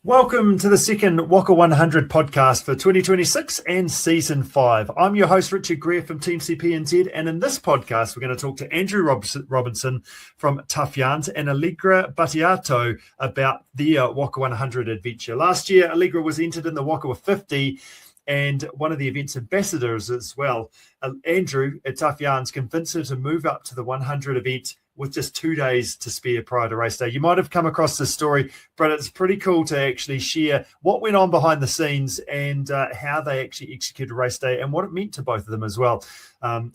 Welcome to the second Whaka 100 podcast for 2026 and season 5. I'm your host, Richard Greer from TeamCPNZ, and in this podcast, we're going to talk to Andrew Robinson from Tough Yarns and Allegra Battiato about their Whaka 100 adventure. Last year, Allegra was entered in the Whaka 50 and one of the event's ambassadors as well. Andrew at Tough Yarns convinced her to move up to the 100 event with just 2 days to spare prior to race day. You might have come across this story, but it's pretty cool to actually share what went on behind the scenes and how they actually executed race day and what it meant to both of them as well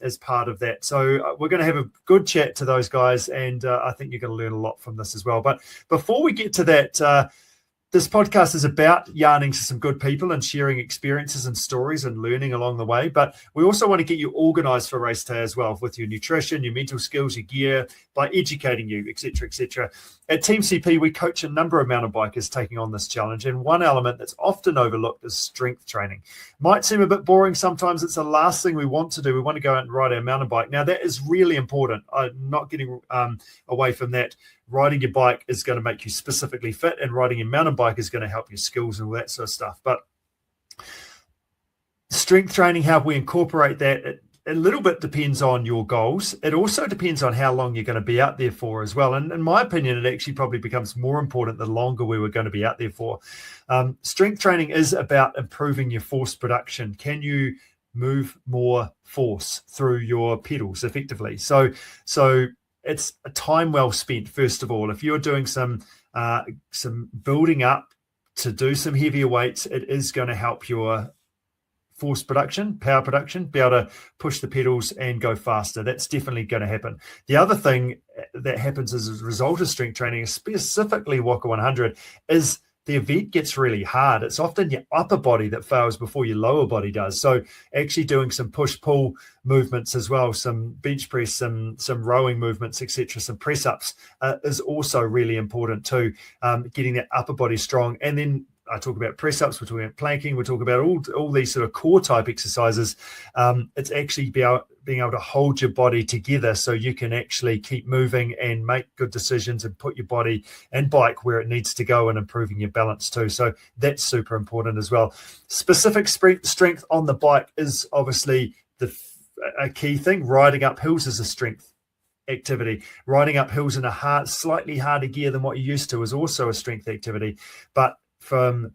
as part of that. So we're going to have a good chat to those guys, and I think you're going to learn a lot from this as well. But before we get to that, this podcast is about yarning to some good people and sharing experiences and stories and learning along the way. But we also want to get you organised for race day as well, with your nutrition, your mental skills, your gear, by educating you, etc., etc. At Team CP, we coach a number of mountain bikers taking on this challenge. And one element that's often overlooked is strength training. Might seem a bit boring sometimes. It's the last thing we want to do. We want to go out and ride our mountain bike. Now, that is really important. I'm not getting away from that. Riding your bike is going to make you specifically fit, and riding your mountain bike is going to help your skills and all that sort of stuff. But strength training, how we incorporate that, a little bit depends on your goals. It also depends on how long you're going to be out there for as well. And in my opinion, it actually probably becomes more important the longer we were going to be out there for. Strength training is about improving your force production. Can you move more force through your pedals effectively? So it's a time well spent, first of all. If you're doing some building up to do some heavier weights, it is going to help your force production, power production, be able to push the pedals and go faster. That's definitely going to happen. The other thing that happens as a result of strength training, specifically Whaka 100, is the event gets really hard. It's often your upper body that fails before your lower body does. So actually doing some push-pull movements as well, some bench press, some rowing movements, etc., some press-ups is also really important too, getting that upper body strong. And then I talk about press-ups, we're talking about planking, we're talking about all these sort of core type exercises. It's actually being able to hold your body together so you can actually keep moving and make good decisions and put your body and bike where it needs to go, and improving your balance too. So that's super important as well. Specific strength on the bike is obviously a key thing. Riding up hills is a strength activity. Riding up hills in a slightly harder gear than what you're used to is also a strength activity. But from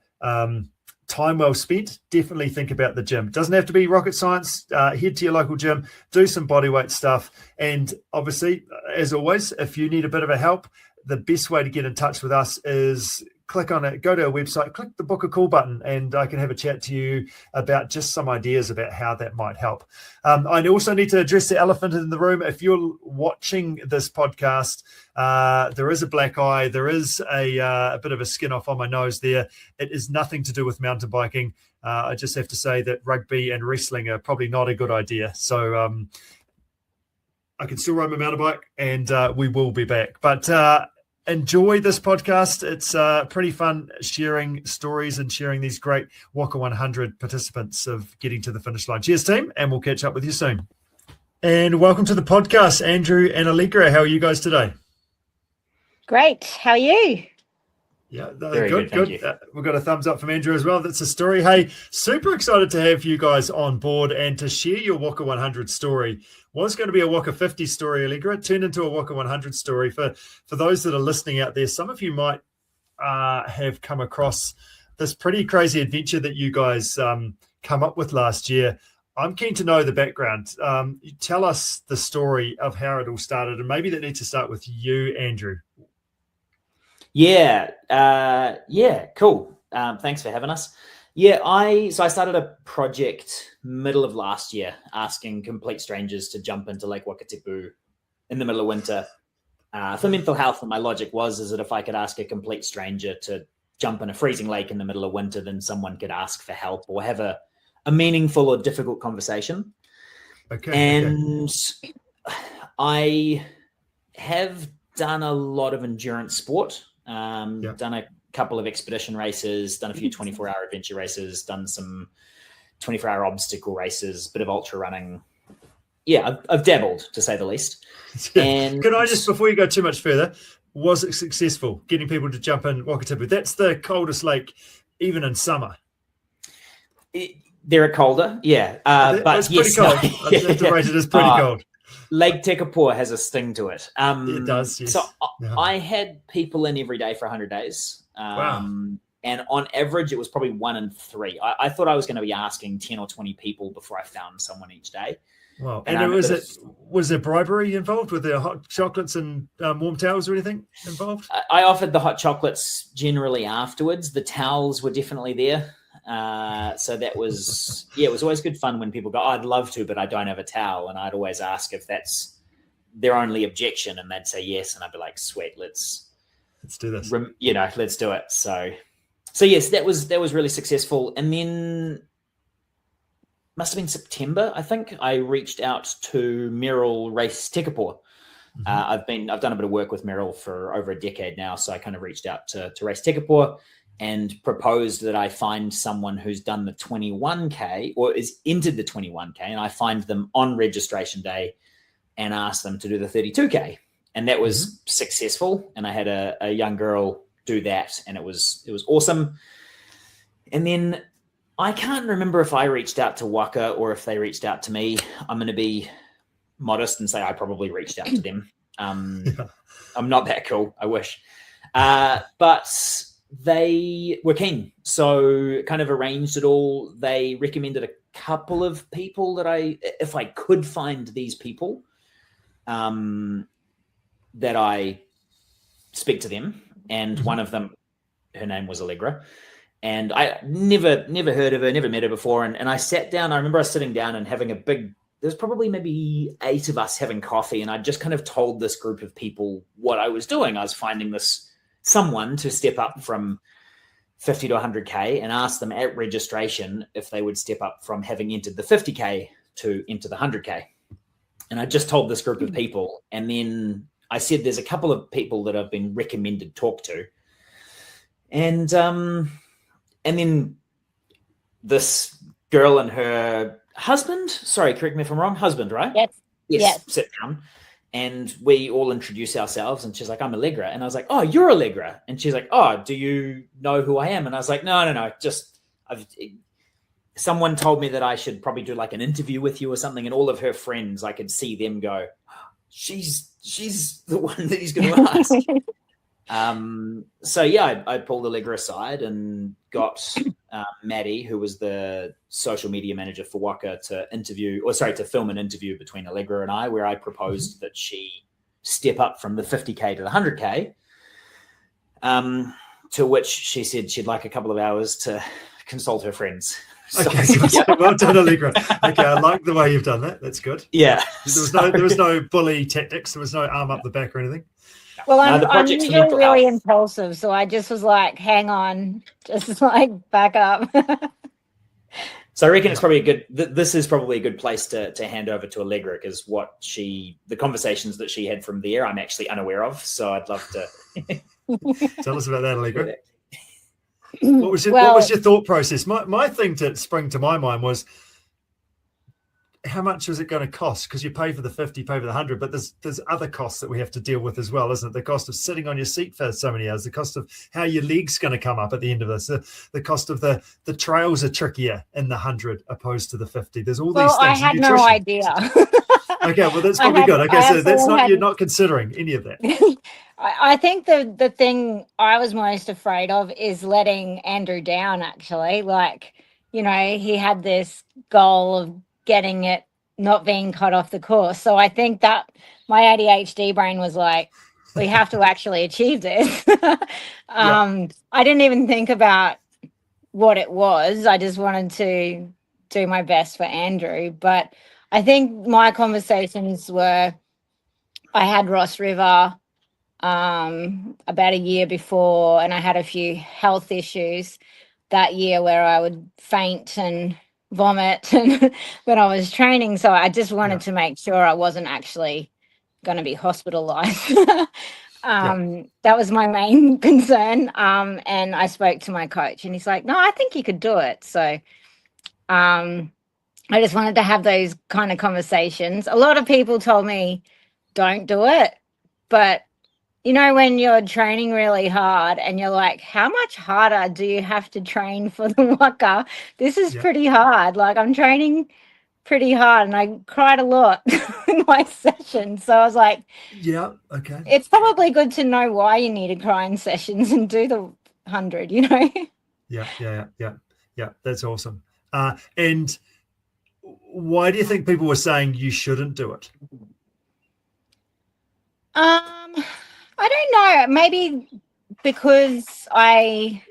time well spent, definitely think about the gym. It doesn't have to be rocket science. Head to your local gym, do some bodyweight stuff. And obviously, as always, if you need a bit of a help, the best way to get in touch with us is click on it, go to our website, click the book a call button, and I can have a chat to you about just some ideas about how that might help. I also need to address the elephant in the room. If you're watching this podcast, there is a black eye. There is a bit of a skin off on my nose there. It is nothing to do with mountain biking. I just have to say that rugby and wrestling are probably not a good idea. So I can still ride my mountain bike, and we will be back. But enjoy this podcast. It's pretty fun sharing stories and sharing these great Whaka 100 participants of getting to the finish line. Cheers, team, and we'll catch up with you soon. And welcome to the podcast, Andrew and Allegra. How are you guys today? Great. How are you? Yeah, Very good. We've got a thumbs up from Andrew as well. That's a story. Hey, super excited to have you guys on board and to share your Whaka 100 story. Was going to be a Whaka 50 story, Allegra. It turned into a Whaka 100 story. For those that are listening out there, some of you might have come across this pretty crazy adventure that you guys come up with last year. I'm keen to know the background. Tell us the story of how it all started, and maybe that needs to start with you, Andrew. Yeah, cool. Thanks for having us. Yeah, I started a project middle of last year, asking complete strangers to jump into Lake Wakatipu in the middle of winter for mental health. And my logic is that if I could ask a complete stranger to jump in a freezing lake in the middle of winter, then someone could ask for help or have a meaningful or difficult conversation. Okay. And I have done a lot of endurance sport. Done a couple of expedition races, done a few 24-hour adventure races, done some 24-hour obstacle races, bit of ultra running. Yeah, I've dabbled, to say the least. And can I just, before you go too much further, Was it successful getting people to jump in Whaka? That's the coldest lake, even in summer. They're colder, yeah. But it's pretty cold. I have to rate it as pretty cold. Lake Tekapo has a sting to it. It does, yes. So I had people in every day for 100 days. Wow. And on average, it was probably 1 in 3. I thought I was going to be asking 10 or 20 people before I found someone each day. Wow. And was there bribery involved? Were there hot chocolates and warm towels or anything involved? I offered the hot chocolates generally afterwards. The towels were definitely there. So that was, it was always good fun when people go, I'd love to, but I don't have a towel. And I'd always ask if that's their only objection. And they'd say yes. And I'd be like, sweet, let's do this. Let's do it. So yes, that was really successful. And then must have been September, I think, I reached out to Meryl Race Tekapo. Mm-hmm. I've done a bit of work with Meryl for over a decade now. So I kind of reached out to Race Tekapo and proposed that I find someone who's done the 21K or is entered the 21K, and I find them on registration day and ask them to do the 32K. And that was successful. And I had a young girl do that, and it was awesome. And then I can't remember if I reached out to Whaka or if they reached out to me. I'm going to be modest and say I probably reached out to them. I'm not that cool. I wish. But they were keen. So kind of arranged it all. They recommended a couple of people that if I could find these people, that I speak to them. And one of them, her name was Allegra. And I never heard of her, never met her before. And I sat down. I remember us sitting down and having there's probably maybe 8 of us having coffee. And I just kind of told this group of people what I was doing. I was finding someone to step up from 50 to 100K and ask them at registration if they would step up from having entered the 50K to enter the 100K. And I just told this group of people. And then I said, there's a couple of people that I've been recommended to talk to. And then this girl and her husband, sorry, correct me if I'm wrong, husband, right? Yes. Sit down. And we all introduce ourselves. And she's like, I'm Allegra. And I was like, oh, you're Allegra. And she's like, oh, do you know who I am? And I was like, no. Just someone told me that I should probably do like an interview with you or something. And all of her friends, I could see them go, she's the one that he's going to ask. So yeah, I pulled Allegra aside and got Maddie, who was the social media manager for Whaka, to film an interview between Allegra and I, where I proposed that she step up from the 50K to the 100K, to which she said she'd like a couple of hours to consult her friends. Okay, so, well done, Allegra. Okay, I like the way you've done that. That's good. Yeah. There was no bully tactics. There was no arm up the back or anything. Well, I'm usually really impulsive, so I just was like, hang on, just like back up. So I reckon it's probably this is probably a good place to hand over to Allegra, because the conversations that she had from there, I'm actually unaware of. So I'd love to tell us about that, Allegra. What was your thought process? My thing to spring to my mind was, how much is it going to cost? Because you pay for the 50, pay for the 100, but there's other costs that we have to deal with as well, isn't it? The cost of sitting on your seat for so many hours, the cost of how your leg's going to come up at the end of this, the cost of the trails are trickier in the 100 opposed to the 50. There's all these things. I had no idea. Okay, well, that's probably good. Okay, so that's you're not considering any of that. I think the thing I was most afraid of is letting Andrew down, actually. Like, he had this goal of getting it not being cut off the course. So I think that my ADHD brain was like, we have to actually achieve this. I didn't even think about what it was. I just wanted to do my best for Andrew. But I think my conversations were, I had Ross River about a year before, and I had a few health issues that year where I would faint and vomit when I was training. So I just wanted to make sure I wasn't actually going to be hospitalized. That was my main concern. And I spoke to my coach, and he's like, no, I think you could do it. So I just wanted to have those kind of conversations. A lot of people told me don't do it, but you know, when you're training really hard and you're like, how much harder do you have to train for the Whaka? This is pretty hard. Like, I'm training pretty hard and I cried a lot in my session. So I was like, Yeah. Okay. it's probably good to know why you need to cry in sessions and do the 100, you know? Yeah. That's awesome. And why do you think people were saying you shouldn't do it? I don't know. Maybe because I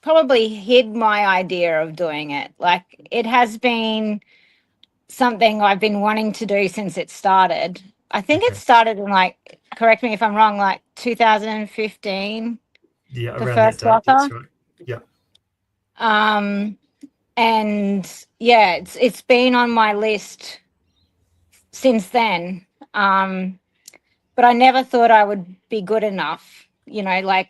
probably hid my idea of doing it. Like, it has been something I've been wanting to do since it started. I think it started in, like, correct me if I'm wrong, like 2015. Yeah, the around first that date. That's Whaka. right. Yeah. And yeah, it's been on my list since then. But I never thought I would be good enough. You know, like,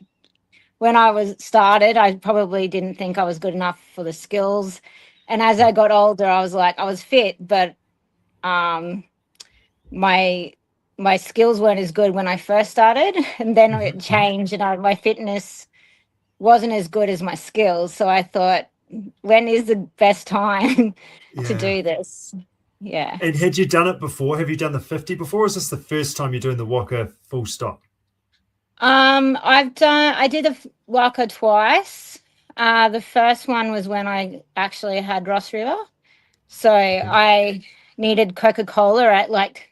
when I was started, I probably didn't think I was good enough for the skills. And as I got older, I was like, I was fit, but my skills weren't as good when I first started. And then it changed, and my fitness wasn't as good as my skills. So I thought, when is the best time to do this? Yeah. And had you done it before? Have you done the 50 before? Or is this the first time you're doing the Whaka full stop? I did a Whaka twice. The first one was when I actually had Ross River. So I needed Coca-Cola at like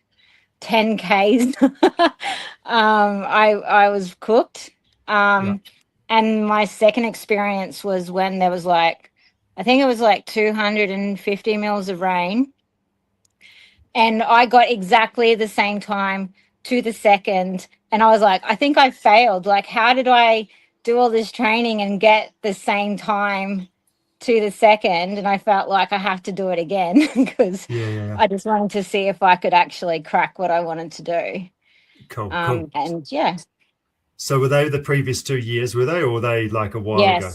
10 Ks. I was cooked. And my second experience was when there was like, I think it was like 250 mils of rain. And I got exactly the same time to the second. And I was like, I think I failed. Like, how did I do all this training and get the same time to the second? And I felt like I have to do it again because I just wanted to see if I could actually crack what I wanted to do. Cool. And yeah. So were they the previous 2 years, were they, or were they like a while ago?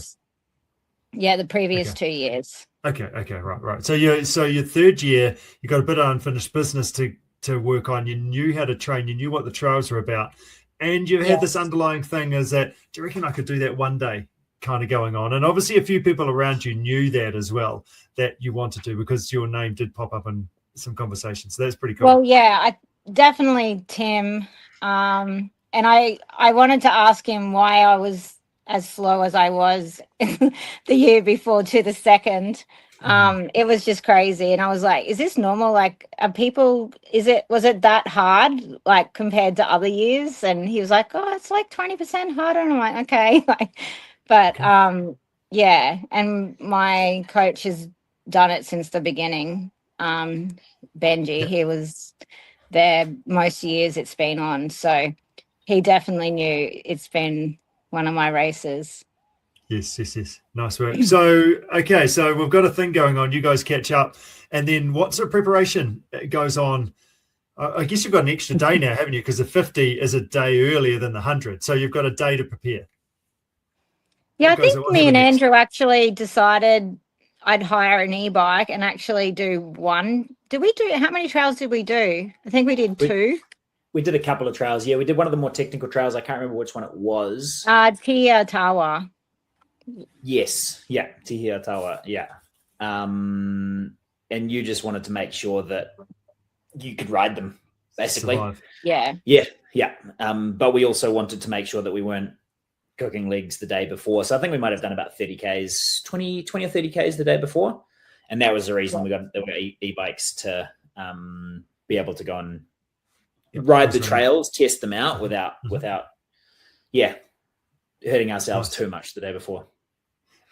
Yeah, the previous 2 years. Okay, right. So your third year, you got a bit of unfinished business to work on. You knew how to train, you knew what the trails were about, and you had this underlying thing is that, do you reckon I could do that one day kind of going on? And obviously a few people around you knew that as well, that you wanted to, because your name did pop up in some conversations. So that's pretty cool. Well, yeah, I definitely Tim. And I wanted to ask him why I was as slow as I was the year before to the second. It was just crazy. And I was like, is this normal? Like, was it that hard, like, compared to other years? And he was like, oh, it's like 20% harder. And I'm like, okay. Yeah. And my coach has done it since the beginning. Benji, he was there most years it's been on. So he definitely knew it's been one of my races. Yes. Nice work. So, okay, so we've got a thing going on. You guys catch up. And then what sort of preparation goes on? I guess you've got an extra day now, haven't you? Because the 50 is a day earlier than the 100. So you've got a day to prepare. Yeah, I think me and Andrew actually decided I'd hire an e-bike and actually do one. How many trails did we do? I think we did 2. We did a couple of trails. Yeah, we did one of the more technical trails. I can't remember which one it was. Tawa. Yes. Yeah. Tawa. Yeah. And you just wanted to make sure that you could ride them, basically. Survive. Yeah. But we also wanted to make sure that we weren't cooking legs the day before. So I think we might have done about 30 Ks, 20 or 30 Ks the day before. And that was the reason we got e-bikes to be able to go and ride the trails, test them out without hurting ourselves too much the day before.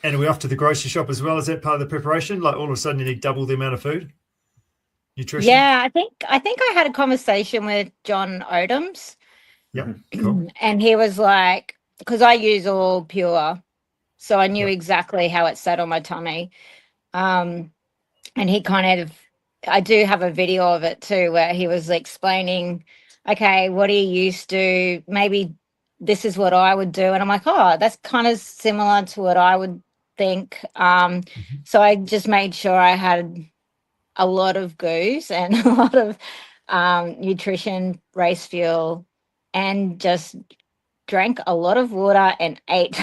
And are we off to the grocery shop as well? Is that part of the preparation? Like, all of a sudden you need double the amount of food? Nutrition? Yeah, I think I had a conversation with John Odoms. Yeah, cool. And he was like, because I use all pure, so I knew exactly how it sat on my tummy. And he I do have a video of it too, where he was explaining, okay, what are you used to? Maybe this is what I would do. And I'm like, oh, that's kind of similar to what I would think. So I just made sure I had a lot of goose and a lot of nutrition, race fuel, and just drank a lot of water and ate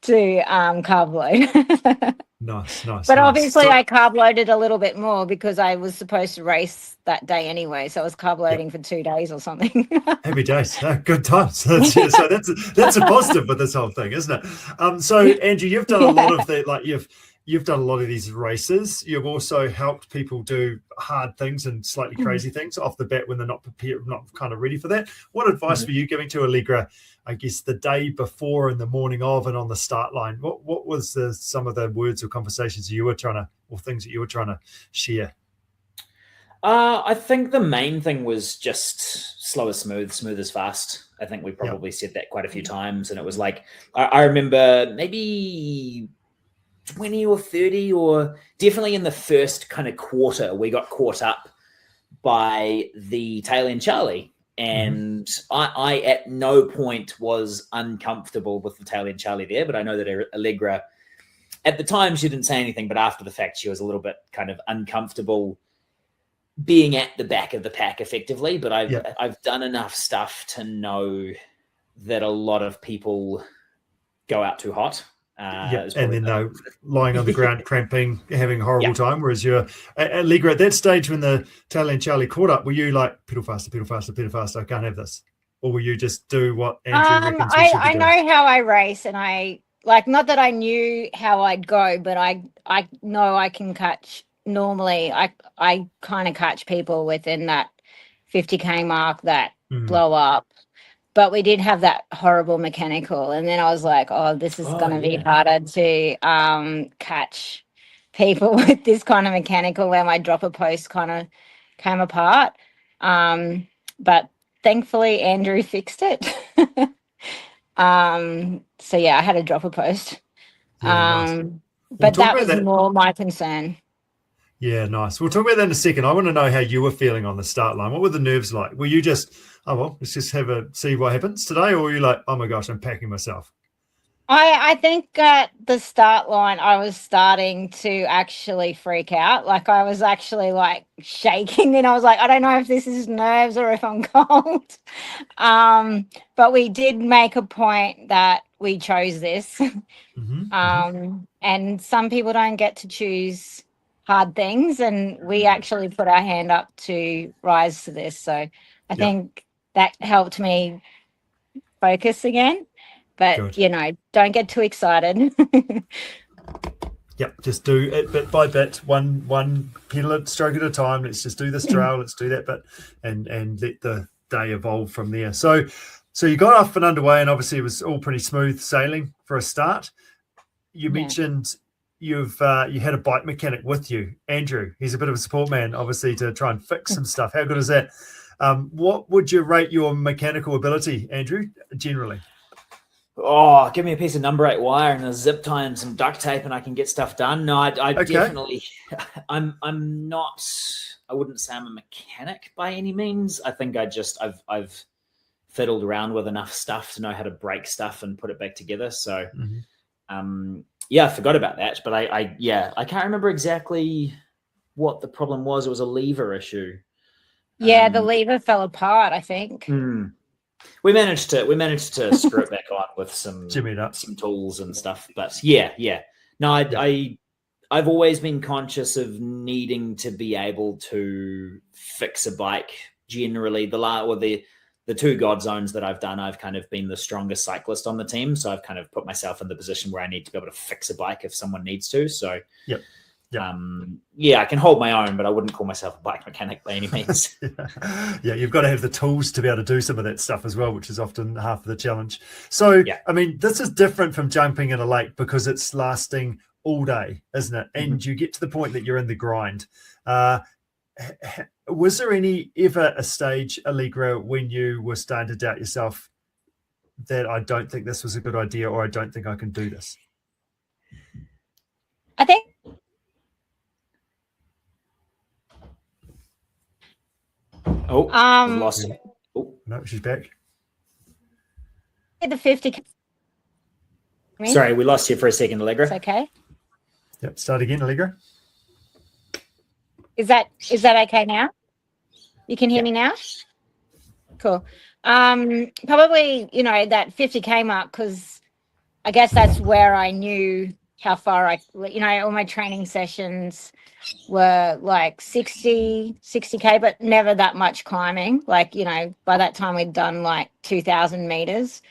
to carb load. Nice. But obviously I carb loaded a little bit more because I was supposed to race that day anyway. So I was carb loading for 2 days or something. Happy days. Good times. So that's a positive with this whole thing, isn't it? So Andrew, you've done a lot of that, like you've done a lot of these races. You've also helped people do hard things and slightly crazy things off the bat when they're not prepared, not kind of ready for that. What advice were you giving to Allegra, I guess, the day before and the morning of and on the start line? What was some of the words or conversations you were things that you were trying to share? I think the main thing was just slow as smooth as fast. I think we probably said that quite a few times. And it was like, I remember maybe 20 or 30, or definitely in the first kind of quarter, we got caught up by the tail end Charlie. And I at no point was uncomfortable with the tail end Charlie there, but I know that Allegra, at the time, she didn't say anything, but after the fact, she was a little bit kind of uncomfortable being at the back of the pack effectively. But I've done enough stuff to know that a lot of people go out too hot. And then they're lying on the ground, cramping, having a horrible time. Whereas you're Allegra at that stage when the tail end Charlie caught up, were you like pedal faster, I can't have this, or will you just do what Andrew reckons we should be doing? I know how I race, and I like, not that I knew how I'd go, but I know I can catch. Normally, I kind of catch people within that 50K mark that blow up. But we did have that horrible mechanical. And then I was like, oh, this is going to be harder to catch people with this kind of mechanical, where my dropper post kind of came apart. But thankfully, Andrew fixed it. So, yeah, I had a dropper post. Nice. But that was more my concern. Yeah, nice. We'll talk about that in a second. I want to know how you were feeling on the start line. What were the nerves like? Were you just, oh, well, let's just see what happens today? Or were you like, oh my gosh, I'm packing myself? I think at the start line, I was starting to actually freak out. Like, I was actually like shaking, and I was like, I don't know if this is nerves or if I'm cold. But we did make a point that we chose this. And some people don't get to choose hard things, and we actually put our hand up to rise to this. So I think that helped me focus again. But, don't get too excited. Just do it bit by bit, one pedal stroke at a time. Let's just do this trail, let's do that bit, and let the day evolve from there. So you got off and underway, and obviously it was all pretty smooth sailing for a start. You mentioned you had a bike mechanic with you, Andrew. He's a bit of a support man, obviously, to try and fix some stuff. How good is that? What would you rate your mechanical ability, Andrew, generally? Oh, give me a piece of number 8 wire and a zip tie and some duct tape, and I can get stuff done. No, I definitely, I'm not. I wouldn't say I'm a mechanic by any means. I think I've fiddled around with enough stuff to know how to break stuff and put it back together. So, I forgot about that. But I can't remember exactly what the problem was. It was a lever issue. Yeah, the lever fell apart, I think. We managed to screw it back on with some tools and stuff. But no, I've always been conscious of needing to be able to fix a bike. Generally, the 2 God zones that I've done, I've kind of been the strongest cyclist on the team. So I've kind of put myself in the position where I need to be able to fix a bike if someone needs to. So I can hold my own, but I wouldn't call myself a bike mechanic by any means. You've got to have the tools to be able to do some of that stuff as well, which is often half of the challenge. So, I mean, this is different from jumping in a lake because it's lasting all day, isn't it? And you get to the point that you're in the grind. Was there ever a stage, Allegra, when you were starting to doubt yourself that I don't think this was a good idea, or I don't think I can do this? I think lost her. No, she's back. The 50. Sorry, we lost you for a second, Allegra. It's okay. Yep, start again, Allegra. Is that okay now? You can hear me now? Cool. Probably, that 50K mark, because I guess that's where I knew how far all my training sessions were like 60K, but never that much climbing. Like, by that time we'd done like 2,000 meters,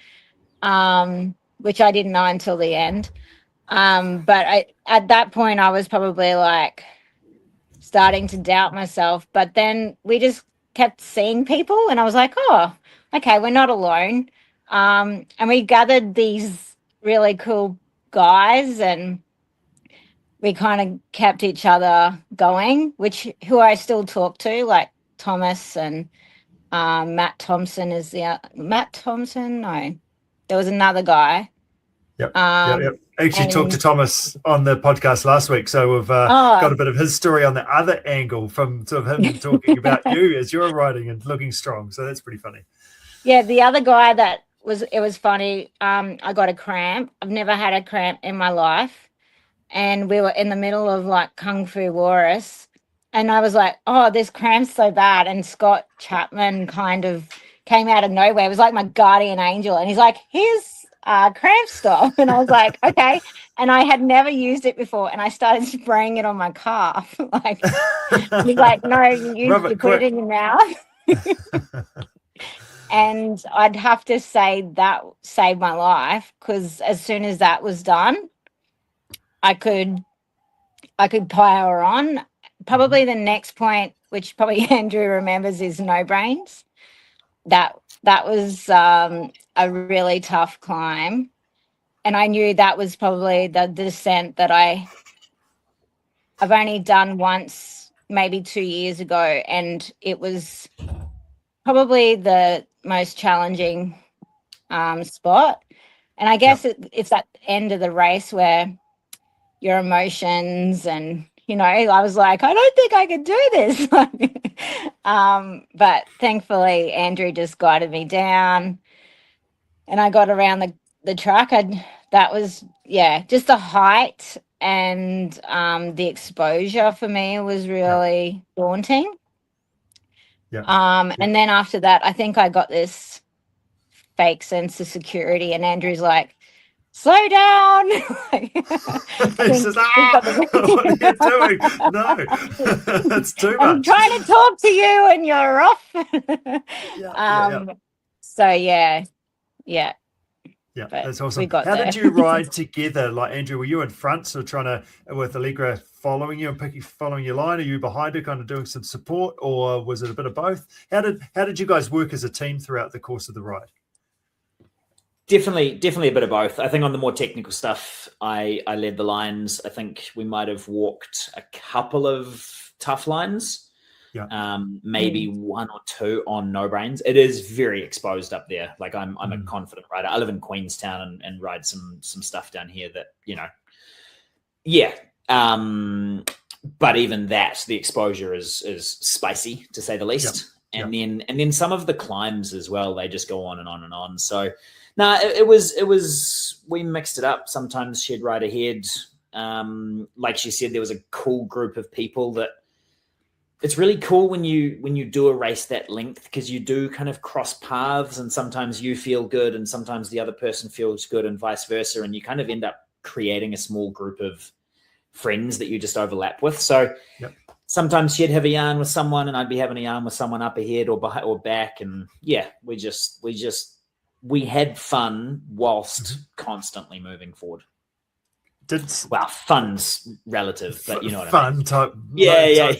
which I didn't know until the end. But at that point I was probably like starting to doubt myself, but then we just kept seeing people and I was like, oh, okay, we're not alone. And we gathered these really cool guys and we kind of kept each other going, who I still talk to, like Thomas and Matt Thompson Matt Thompson. No, there was another guy. Yep. Yep. Actually talked to Thomas on the podcast last week, so we've got a bit of his story on the other angle from sort of him talking about you as you're riding and looking strong. So that's pretty funny. Yeah, the other guy it was funny. I got a cramp. I've never had a cramp in my life. And we were in the middle of like Kung Fu Walrus. And I was like, oh, this cramp's so bad. And Scott Chapman kind of came out of nowhere. It was like my guardian angel. And he's like, here's cramp stop. And I was like, okay. And I had never used it before. And I started spraying it on my calf. Like, he's like, no, you put it in your mouth. And I'd have to say that saved my life, because as soon as that was done, I could power on. Probably the next point, which probably Andrew remembers, is no brains. That was a really tough climb, and I knew that was probably the descent that I've only done once, maybe 2 years ago, and it was probably the most challenging spot. And I guess it's that end of the race where your emotions and I was like, I don't think I could do this. But thankfully Andrew just guided me down and I got around the track. That was just the height and the exposure for me was really daunting. And then after that I think I got this fake sense of security and Andrew's like, slow down. He says, what are you doing? No, it's too much. I'm trying to talk to you and you're off. So yeah, that's awesome. How did you ride together? Like, Andrew, were you in front, so trying to, with Allegra following you and following your line? Are you behind her kind of doing some support, or was it a bit of both? How did you guys work as a team throughout the course of the ride? Definitely a bit of both. I think on the more technical stuff, I led the lines. I think we might have walked a couple of tough lines, maybe one or two on no brains. It is very exposed up there. Like I'm a confident rider. I live in Queenstown and ride some stuff down here that but even that, the exposure is spicy to say the least. And then some of the climbs as well, they just go on and on and on. So. No, it was. We mixed it up. Sometimes she'd ride ahead. Like she said, there was a cool group of people that. It's really cool when you do a race that length, because you do kind of cross paths, and sometimes you feel good, and sometimes the other person feels good, and vice versa, and you kind of end up creating a small group of friends that you just overlap with. So sometimes she'd have a yarn with someone, and I'd be having a yarn with someone up ahead or behind or back, and we had fun whilst constantly moving forward. Fun's relative, but you know what I mean. Type. Yeah.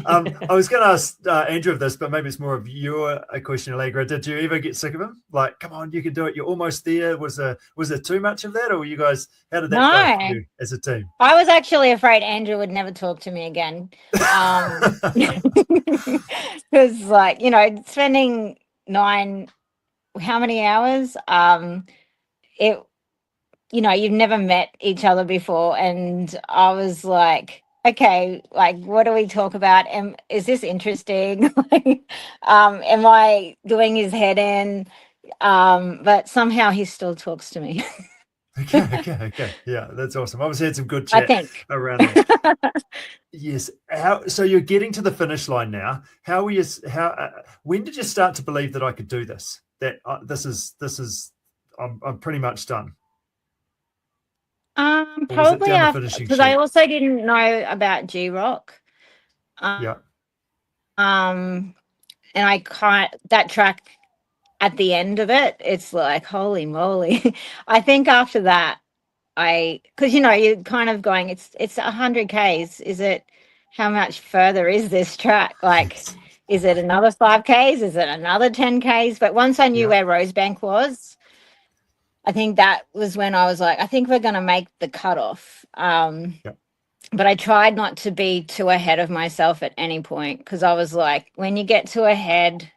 I was going to ask Andrew of this, but maybe it's more of a question, Allegra. Did you ever get sick of him? Like, come on, you can do it. You're almost there. Was there too much of that, or were you guys? How did that go for you as a team? I was actually afraid Andrew would never talk to me again, because, spending how many hours? You've never met each other before, and I was like, okay, like, what do we talk about? Is this interesting? Am I doing his head in? But somehow he still talks to me. Okay. Yeah, that's awesome. Obviously had some good I chat think. around that. Yes. So you're getting to the finish line now. How were you? When did you start to believe that I could do this? That this is. I'm pretty much done. Or was it Probably down the after, finishing because I sheet? also didn't know about G Rock. Yeah. And I can't, that track at the end of it, it's like, holy moly. I think after that, because you're kind of going, it's 100 Ks. Is it, how much further is this track? Like, Yes. is it another 5 Ks? Is it another 10 Ks? But once I knew Yeah. where Rosebank was, I think that was when I was like, I think we're going to make the cutoff. Yeah. But I tried not to be too ahead of myself at any point, because I was like, when you get too ahead,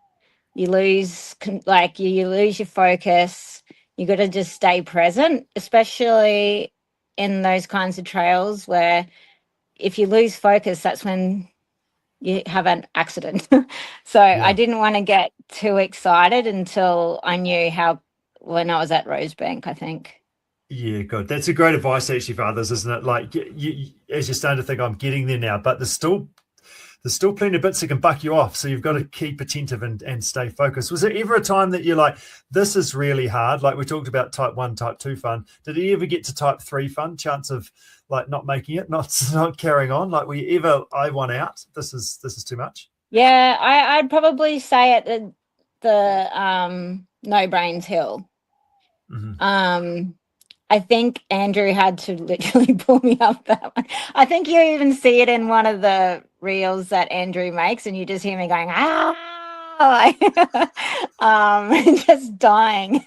you lose you lose your focus. You got to just stay present, especially in those kinds of trails where if you lose focus, that's when you have an accident. So I Yeah. didn't want to get too excited until I knew how, when I was at Rosebank, I think. Yeah, good. That's a great advice actually for others, isn't it? Like as you're starting to think, I'm getting there now, but there's still plenty of bits that can buck you off. So you've got to keep attentive and stay focused. Was there ever a time that you're like, this is really hard? Like we talked about type 1, type 2 fun. Did you ever get to type 3 fun? Chance of like not making it, not carrying on? Like were you ever, I want out? This is too much? Yeah, I'd probably say at the No Brains Hill. Mm-hmm. I think Andrew had to literally pull me up that one. I think you even see it in one of the reels that Andrew makes, and you just hear me going, like, just dying.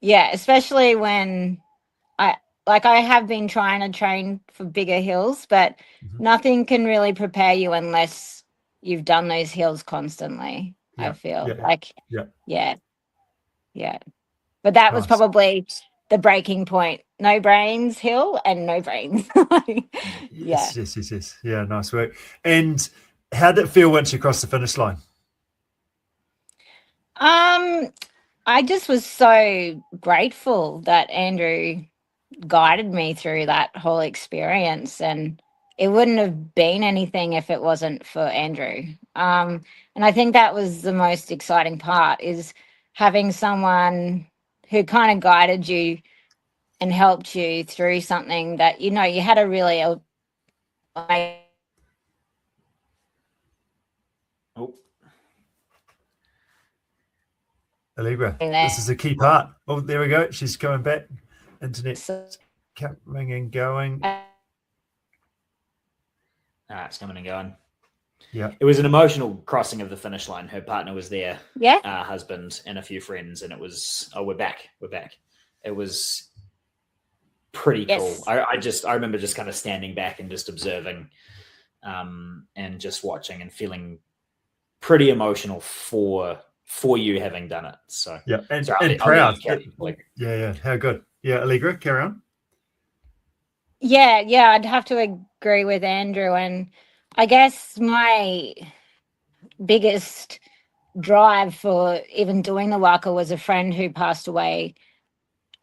Yeah, especially when I have been trying to train for bigger hills, but Mm-hmm. nothing can really prepare you unless you've done those hills constantly, I Yeah. feel. Yeah. Like, Yeah. yeah, yeah. But that was Nice. probably the breaking point. No Brains Hill and no brains. Yeah. Yes. Yeah, nice work. And how did it feel once you crossed the finish line? I just was so grateful that Andrew guided me through that whole experience, and it wouldn't have been anything if it wasn't for Andrew. And I think that was the most exciting part, is having someone who kind of guided you and helped you through something that you had a really Oh, Allegra, this there. is a key part. Oh, there we go. She's coming back. Internet coming and going. it's coming and going. Yeah. It was an emotional crossing of the finish line. Her partner was there, Yeah. Husband and a few friends, and it was, we're back. It was pretty cool. Yes. I remember just kind of standing back and just observing, and just watching and feeling pretty emotional for you having done it. So Yeah, and I'll let proud. you carry, like, Yeah. How good. Yeah, Allegra, carry on. Yeah, I'd have to agree with Andrew. And I guess my biggest drive for even doing the Whaka was a friend who passed away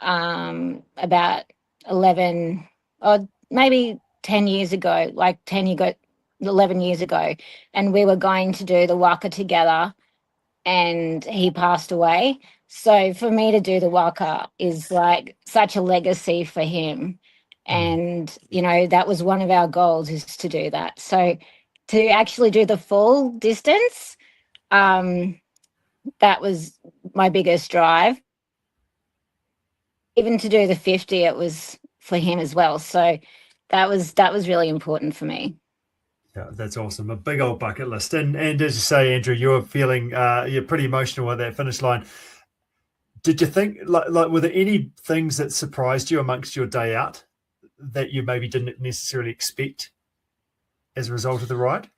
about 11 or maybe 10 years ago, 11 years ago. And we were going to do the Whaka together, and he passed away. So for me to do the Whaka is like such a legacy for him. And, that was one of our goals, is to do that. So to actually do the full distance, that was my biggest drive. Even to do the 50, it was for him as well. So that was really important for me. Yeah, that's awesome. A big old bucket list. And as you say, Andrew, you're feeling you're pretty emotional at that finish line. Did you think like were there any things that surprised you amongst your day out that you maybe didn't necessarily expect as a result of the ride?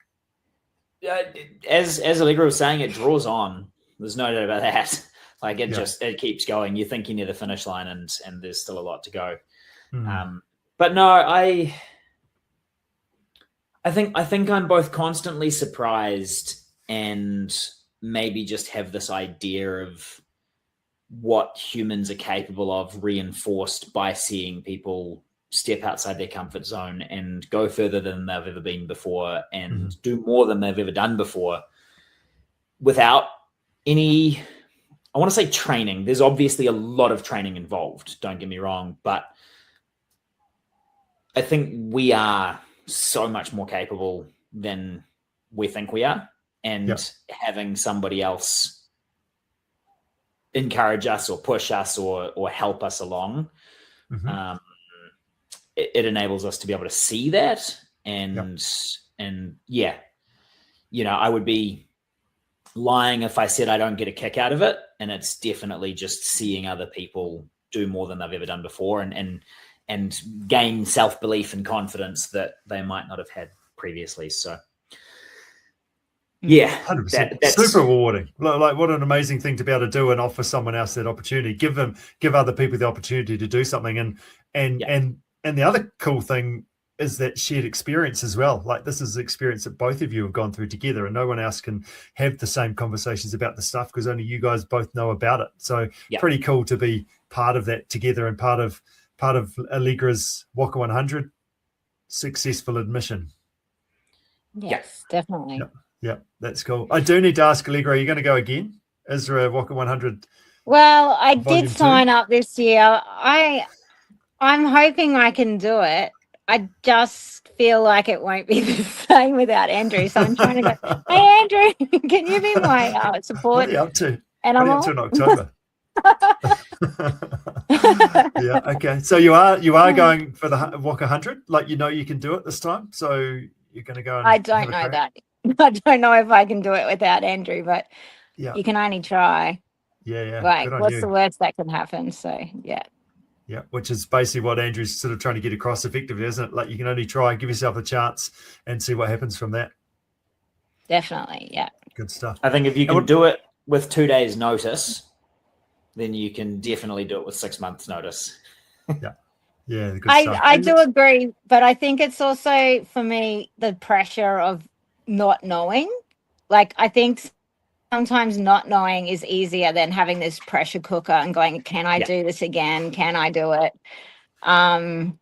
As Allegra was saying, it draws on. There's no doubt about that. Like it Yeah. it keeps going. You think you're near the finish line, and there's still a lot to go. Mm. But no, I think I'm both constantly surprised and maybe just have this idea of what humans are capable of, reinforced by seeing people step outside their comfort zone and go further than they've ever been before and do more than they've ever done before without any, I want to say training. There's obviously a lot of training involved, don't get me wrong, but I think we are so much more capable than we think we are. And having somebody else encourage us or push us or help us along, it enables us to be able to see that. And I would be lying if I said I don't get a kick out of it. And it's definitely just seeing other people do more than they've ever done before and gain self-belief and confidence that they might not have had previously. So yeah, 100%. That's super rewarding. Like, what an amazing thing to be able to do and offer someone else that opportunity. Give other people the opportunity to do something. And the other cool thing is that shared experience as well. Like, this is the experience that both of you have gone through together, and no one else can have the same conversations about the stuff because only you guys both know about it. So pretty cool to be part of that together and part of Allegra's Whaka 100 successful admission. Yes, definitely. Yeah, that's cool. I do need to ask Allegra, are you going to go again? Is there a Whaka 100? Well, I did sign up this year. I'm hoping I can do it. I just feel like it won't be the same without Andrew. So I'm trying to go, hey, Andrew, can you be my support? What are you up to? And I'm up to in October. Yeah, okay. So you are going for the Whaka 100? Like, you can do it this time? So you're going to go and I don't know that. I don't know if I can do it without Andrew, but you can only try. Yeah. Like, what's the worst that can happen? So, yeah. Yeah, which is basically what Andrew's sort of trying to get across effectively, isn't it? Like, you can only try, give yourself a chance and see what happens from that. Definitely, yeah. Good stuff. I think if you can do it with 2 days' notice, then you can definitely do it with 6 months' notice. Yeah, good stuff. I do agree, but I think it's also, for me, the pressure of not knowing. Like, I think sometimes not knowing is easier than having this pressure cooker and going, can I do this again? Can I do it? I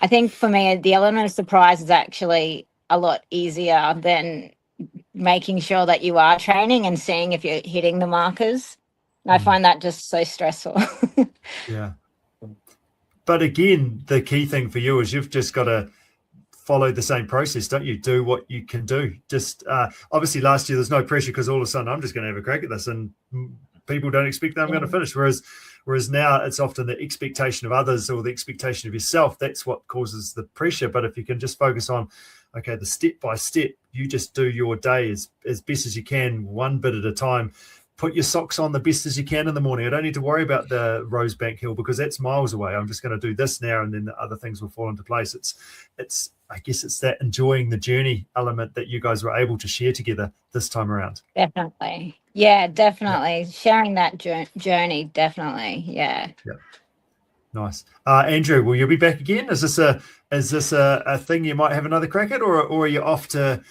think for me, the element of surprise is actually a lot easier than making sure that you are training and seeing if you're hitting the markers. And I find that just so stressful. Yeah. But again, the key thing for you is you've just got to follow the same process, don't you? Do what you can do. Just obviously last year there's no pressure because all of a sudden I'm just going to have a crack at this and people don't expect that I'm going to finish. Whereas now it's often the expectation of others or the expectation of yourself. That's what causes the pressure. But if you can just focus on, okay, the step by step, you just do your day as best as you can, one bit at a time. Put your socks on the best as you can in the morning. I don't need to worry about the Rosebank Hill because that's miles away. I'm just going to do this now, and then the other things will fall into place. I guess it's that enjoying the journey element that you guys were able to share together this time around. Definitely. Yeah, definitely. Yeah. Sharing that journey, definitely. Yeah. Nice. Andrew, will you be back again? Is this a thing you might have another crack at, or are you off to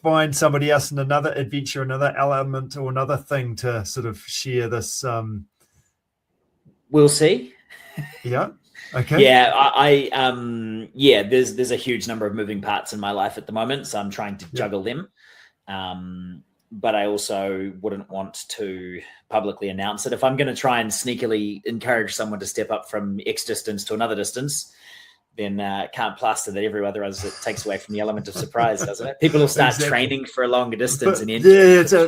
find somebody else in another adventure, another element, or another thing to sort of share this? We'll see. Yeah. Okay. Yeah, there's a huge number of moving parts in my life at the moment, so I'm trying to juggle them. But I also wouldn't want to publicly announce it. If I'm going to try and sneakily encourage someone to step up from X distance to another distance, then can't plaster that every other as it takes away from the element of surprise, doesn't it? People will start training for a longer distance.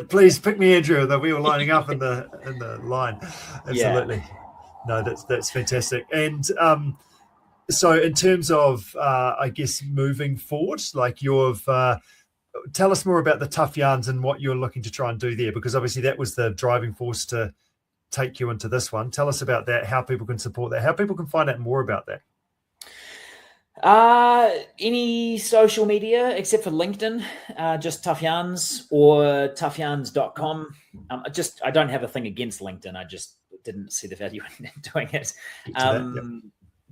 Please pick me, Andrew. That we were lining up in the line. Absolutely. Yeah. No, that's fantastic. And so in terms of, I guess, moving forward, like tell us more about the Tough Yarns and what you're looking to try and do there, because obviously that was the driving force to take you into this one. Tell us about that, how people can support that, how people can find out more about that. Any social media except for LinkedIn, just Tough Yarns or toughyarns.com. I don't have a thing against LinkedIn. I just didn't see the value in doing it.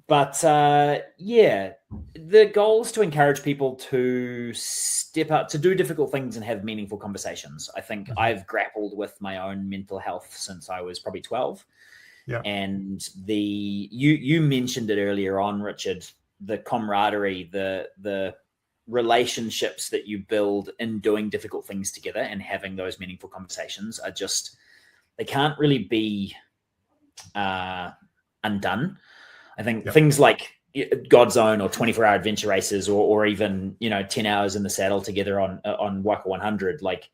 But the goal is to encourage people to step up, to do difficult things and have meaningful conversations. I think I've grappled with my own mental health since I was probably 12. Yeah. And you mentioned it earlier on, Richard, the camaraderie, the relationships that you build in doing difficult things together and having those meaningful conversations are just, they can't really be undone. I think things like God's Own or 24-hour adventure races or even, 10 hours in the saddle together on Whaka 100, like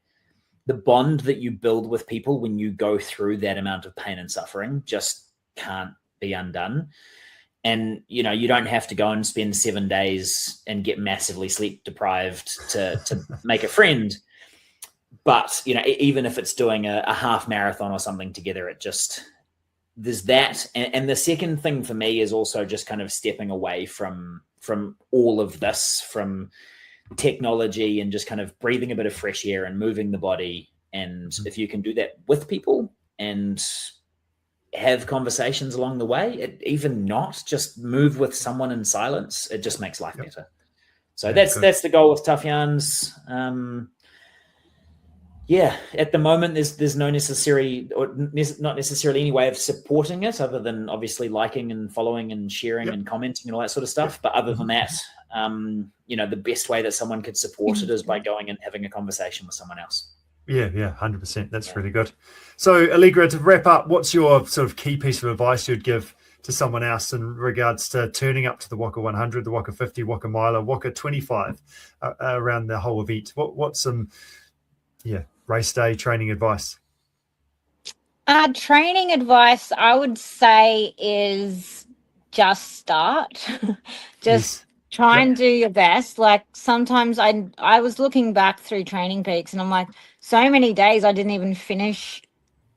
the bond that you build with people when you go through that amount of pain and suffering just can't be undone. And, you don't have to go and spend 7 days and get massively sleep deprived to make a friend. But, even if it's doing a half marathon or something together, there's that. And the second thing for me is also just kind of stepping away from all of this, from technology, and just kind of breathing a bit of fresh air and moving the body. And if you can do that with people and have conversations along the way, even not just move with someone in silence, it just makes life better. So that's the goal with Tough Yarns. At the moment there's no necessary, or not necessarily any way of supporting it other than obviously liking and following and sharing and commenting and all that sort of stuff. But other than that, the best way that someone could support it is by going and having a conversation with someone else. Yeah, 100%. That's really good. So, Allegra, to wrap up, what's your sort of key piece of advice you'd give to someone else in regards to turning up to the Whaka 100, the Whaka 50, Whaka Miler, Whaka 25 around the whole event? What's some, race day training advice? Training advice, I would say, is just start. Try and do your best. Like sometimes I was looking back through Training Peaks and I'm like, so many days I didn't even finish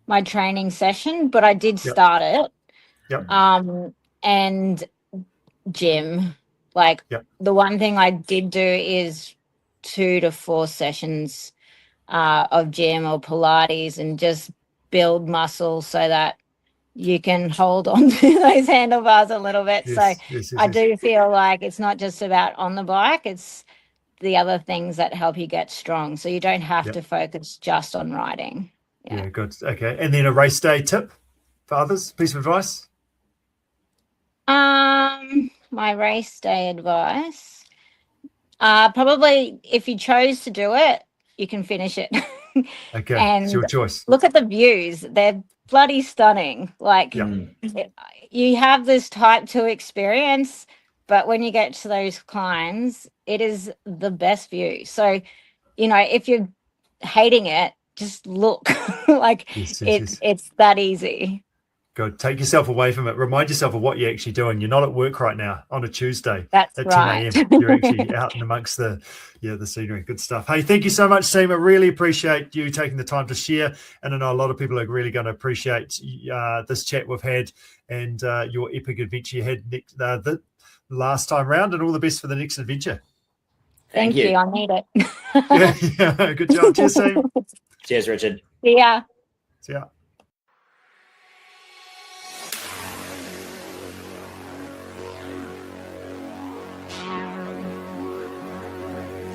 my training session, but I did start it. And gym, the one thing I did do is 2 to 4 sessions of gym or Pilates and just build muscle so that you can hold on to those handlebars a little bit. I do feel like it's not just about on the bike, it's the other things that help you get strong. So you don't have to focus just on riding. Yeah, good. Okay. And then a race day tip for others, piece of advice? My race day advice, probably if you chose to do it, you can finish it. Okay, and it's your choice. Look at the views. They're bloody stunning. You have this type 2 experience, but when you get to those climbs, it is the best view. So, if you're hating it, just look. It's that easy. Good. Take yourself away from it. Remind yourself of what you're actually doing. You're not at work right now on a Tuesday. That's at right. 10 a.m. You're actually out and amongst the scenery. Good stuff. Hey, thank you so much, team. I really appreciate you taking the time to share. And I know a lot of people are really going to appreciate this chat we've had and your epic adventure you had the last time round, and all the best for the next adventure. Thank you. I need it. Good job. Cheers, team. Cheers, Richard. See ya. See ya.